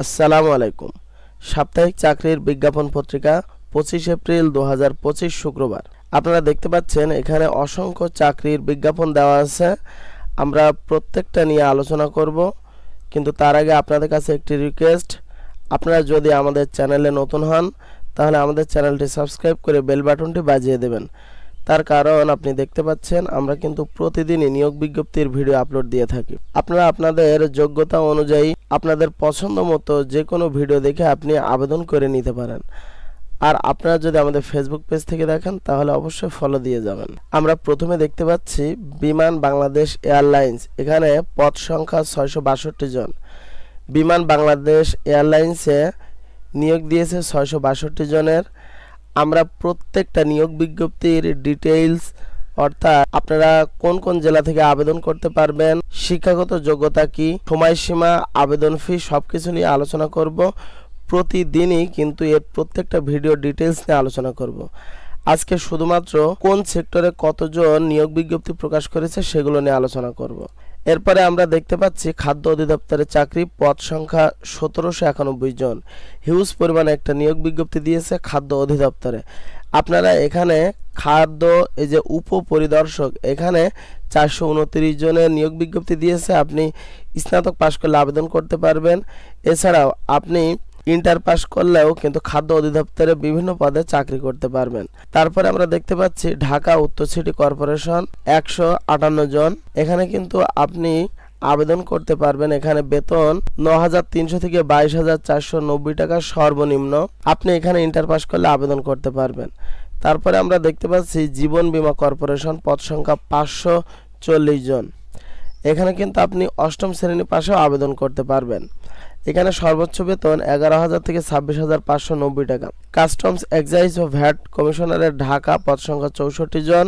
আসসালামু আলাইকুম। সাপ্তাহিক চাকরির বিজ্ঞাপন পত্রিকা 25 এপ্রিল 2025 শুক্রবার। আপনারা দেখতে পাচ্ছেন এখানে অসংখ্য চাকরির বিজ্ঞাপন দেওয়া আছে। আমরা প্রত্যেকটা নিয়ে আলোচনা করব, কিন্তু তার আগে আপনাদের কাছে একটি রিকোয়েস্ট, আপনারা যদি আমাদের চ্যানেলে নতুন হন তাহলে আমাদের চ্যানেলটি সাবস্ক্রাইব করে বেল বাটনটি বাজিয়ে দেবেন। তার কারণ আপনি দেখতে পাচ্ছেন আমরা কিন্তু প্রতিদিনই নিয়োগ বিজ্ঞপ্তির ভিডিও আপলোড দিয়ে থাকি। আপনারা আপনাদের যোগ্যতা অনুযায়ী আপনাদের পছন্দ মতো যে কোনো ভিডিও দেখে আপনি আবেদন করে নিতে পারেন। আর আপনারা যদি আমাদের ফেসবুক পেজ থেকে দেখেন তাহলে অবশ্যই ফলো দিয়ে যাবেন। আমরা প্রথমে দেখতে পাচ্ছি বিমান বাংলাদেশ এয়ারলাইন্স, এখানে পদ সংখ্যা 662 জন। বিমান বাংলাদেশ এয়ারলাইন্সে নিয়োগ দিয়েছে 662 জনের। আমরা প্রত্যেকটা নিয়োগ বিজ্ঞপ্তির ডিটেইলস, অর্থাৎ আপনারা কোন কোন জেলা থেকে আবেদন করতে পারবেন, শিক্ষাগত যোগ্যতা কি, সময়সীমা, আবেদন ফি সবকিছু নিয়ে আলোচনা করব। প্রতিদিনই কিন্তু এর প্রত্যেকটা ভিডিও ডিটেইলস নিয়ে আলোচনা করব। আজকে শুধুমাত্র কোন সেক্টরে কতজন নিয়োগ বিজ্ঞপ্তি প্রকাশ করেছে সেগুলো নিয়ে আলোচনা করব। এরপরে আমরা দেখতে পাচ্ছি খাদ্য অধিদপ্তরের চাকরি, পদ সংখ্যা 1791 জন। হিউজ পরিমাণে একটা নিয়োগ বিজ্ঞপ্তি দিয়েছে খাদ্য অধিদপ্তরে। আপনারা এখানে খাদ্য, এই যে উপপরিদর্শক, এখানে 429 জনের নিয়োগ বিজ্ঞপ্তি দিয়েছে। আপনি স্নাতক পাশ করলে আবেদন করতে পারবেন। এছাড়াও আপনি ইন্টার পাস করলেও কিন্তু খাদ্য অধিদপ্তরে বিভিন্ন পদে চাকরি করতে পারবেন। তারপরে আমরা দেখতে পাচ্ছি ঢাকা উত্তর সিটি কর্পোরেশন 158 জন। এখানে কিন্তু আপনি আবেদন করতে পারবেন। এখানে বেতন 9,300 থেকে 22,490 টাকা সর্বনিম্ন। আপনি এখানে ইন্টার পাস করলে আবেদন করতে পারবেন। তারপরে আমরা দেখতে পাচ্ছি জীবন বীমা কর্পোরেশন, পদ সংখ্যা 540 জন। এখানে কিন্তু আপনি অষ্টম শ্রেণী পাশেও আবেদন করতে পারবেন। এখানে সর্বোচ্চ বেতন 11,000 থেকে 26,590 টাকা। কাস্টমস এক্সাইজ ও ভ্যাট কমিশনারের ঢাকা, পদ সংখ্যা 64 জন।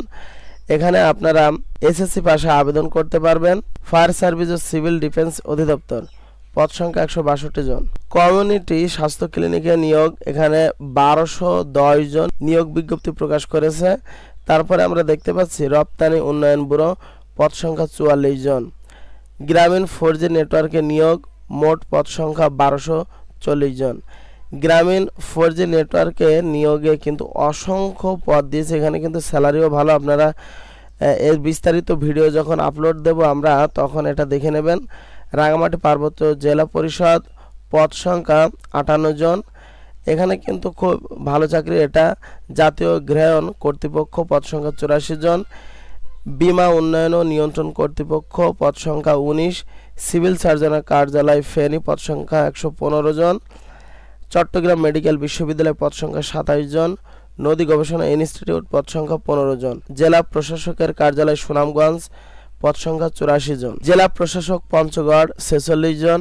এখানে আপনারা এসএসসি পাশে আবেদন করতে পারবেন। ফায়ার সার্ভিস ও সিভিল ডিফেন্স অধিদপ্তর, পদ সংখ্যা 162 জন। কমিউনিটি স্বাস্থ্য ক্লিনিকে নিয়োগ, এখানে 1210 জন নিয়োগ বিজ্ঞপ্তি প্রকাশ করেছে। তারপরে আমরা দেখতে পাচ্ছি রপ্তানি উন্নয়ন ব্যুরো, পদ সংখ্যা 44 জন। গ্রামীণ 4G নেটওয়ার্কে নিয়োগ, মোট পদ সংখ্যা 1240 জন। গ্রামীণ 4G নেটওয়ার্কে নিয়োগে কিন্তু অসংখ্য পদ দিয়েছে। এখানে কিন্তু স্যালারিও ভালো। আপনারা এর বিস্তারিত ভিডিও যখন আপলোড দেব আমরা, তখন এটা দেখে নেবেন। রাঙামাটি পার্বত্য জেলা পরিষদ, পদ সংখ্যা 58 জন। এখানে কিন্তু খুব ভালো চাকরি এটা। জাতীয় গৃহায়ন কর্তৃপক্ষ, পদ সংখ্যা 84 জন। বীমা উন্নয়ন ও নিয়ন্ত্রণ কর্তৃপক্ষ, পদ সংখ্যা 19। সিভিল সার্জনের কার্যালয় ফেনী, পদ সংখ্যা 115 জন। চট্টগ্রাম মেডিকেল বিশ্ববিদ্যালয়, পদ সংখ্যা 27 জন। নদী গবেষণা ইনস্টিটিউট, পদ সংখ্যা 15 জন। জেলা প্রশাসকের কার্যালয় সুনামগঞ্জ, পদ সংখ্যা 84 জন। জেলা প্রশাসক পঞ্চগড় 46 জন।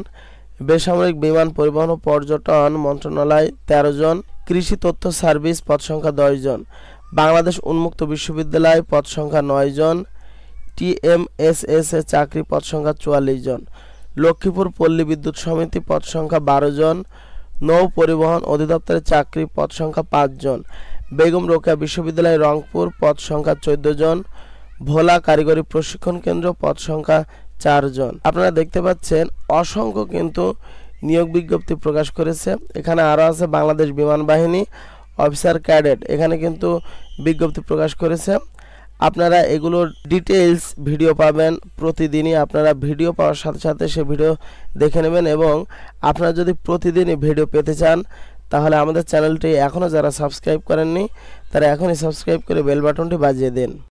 বেসামরিক বিমান পরিবহন ও পর্যটন মন্ত্রণালয় 13 জন। কৃষি তথ্য সার্ভিস, পদ সংখ্যা 10 জন। বাংলাদেশ উন্মুক্ত বিশ্ববিদ্যালয়, পদ সংখ্যা 9 জন। TMSS এ চাকরি, পদ সংখ্যা 44 জন। লক্ষ্মীপুর পল্লী বিদ্যুৎ সমিতি, পদ সংখ্যা 12 জন। নৌ পরিবহন অধিদপ্তরের চাকরি, পদ সংখ্যা 5 জন। বেগম রোকেয়া বিশ্ববিদ্যালয় রংপুর, পদ সংখ্যা 14 জন। ভোলা কারিগরি প্রশিক্ষণ কেন্দ্র, পদ সংখ্যা 4 জন। আপনারা দেখতে পাচ্ছেন অসংখ্য কিন্তু নিয়োগ বিজ্ঞপ্তি প্রকাশ করেছে। এখানে আরও আছে বাংলাদেশ বিমান বাহিনী অফিসার ক্যাডেট, এখানে কিন্তু বিজ্ঞপ্তি প্রকাশ করেছে। আপনারা এগুলোর ডিটেইলস ভিডিও পাবেন প্রতিদিনই। আপনারা ভিডিও পাওয়ার সাথে সাথে সে ভিডিও দেখে নেবেন, এবং আপনারা যদি প্রতিদিনই ভিডিও পেতে চান তাহলে আমাদের চ্যানেলটি এখনও যারা সাবস্ক্রাইব করেননি তারা এখনই সাবস্ক্রাইব করে বেল বাটনটি বাজিয়ে দিন।